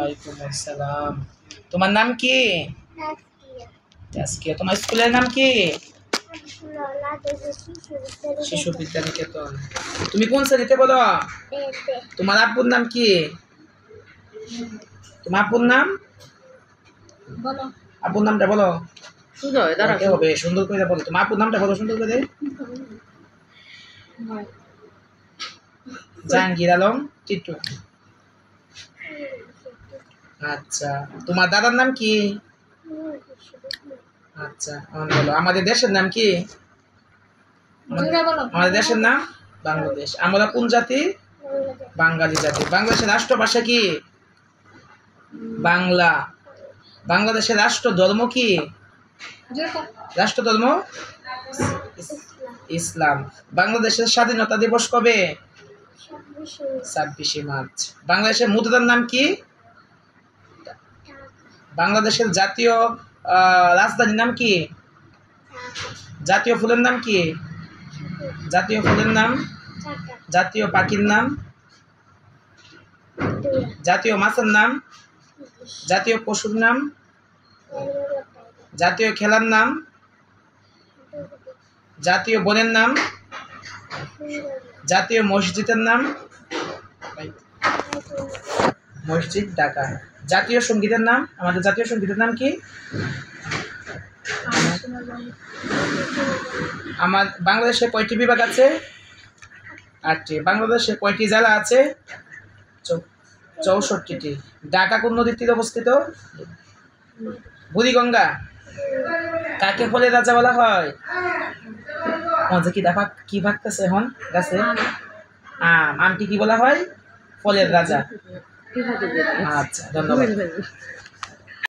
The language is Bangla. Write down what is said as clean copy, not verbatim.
ওয়ালাইকুম আসসালাম। তোমার নাম কি? তাসকিয়া। তোমার স্কুলের নাম কি? শিশু বিদ্যানিকেতন। তুমি কোন শ্রেণীতে পড়ো? তোমার আব্বুর নাম কি? তোমার আব্বুর নাম বলো। আব্বুর নামটা বলো। দাঁড়াও হবে সুন্দর করে বলো। তোমার আব্বুর নামটা বলো সুন্দর করে। জাহাঙ্গীর আলম টিটু। আচ্ছা, তোমার দাদার নাম কি? আচ্ছা, বলো। আমাদের দেশের নাম কি? আমাদের দেশের নাম বাংলাদেশ। আমরা কোন জাতি? বাঙালি জাতি। বাংলাদেশের রাষ্ট্রভাষা কি? বাংলা। বাংলাদেশের রাষ্ট্র ধর্ম কি? রাষ্ট্র ধর্ম ইসলাম। বাংলাদেশের স্বাধীনতা দিবস কবে? 26শে মার্চ। বাংলাদেশের মুদ্রার নাম কি? বাংলাদেশের জাতীয় রাজধানীর নাম কি? জাতীয় ফুলের নাম কি? জাতীয় ফুলের নাম? জাতীয় পাখির নাম? জাতীয় মাছের নাম? জাতীয় পশুর নাম? জাতীয় খেলার নাম? জাতীয় বনের নাম? জাতীয় মসজিদের নাম? মসজিদ ঢাকা। জাতীয় সঙ্গীতের নাম? আমাদের জাতীয় সঙ্গীতের নাম কি? আমার বাংলাদেশে কয়টি বিভাগ আছে? 8টি। বাংলাদেশে কয়টি জেলা আছে? 64টি। ঢাকা কোন নদীর তীরে অবস্থিত? বুড়িগঙ্গা। কাকে ফলের রাজা বলা হয়? মজা কি ভাগতেছে এখন গাছে? আমটি কি বলা হয়? ফলের রাজা। আচ্ছা, ধন্যবাদ।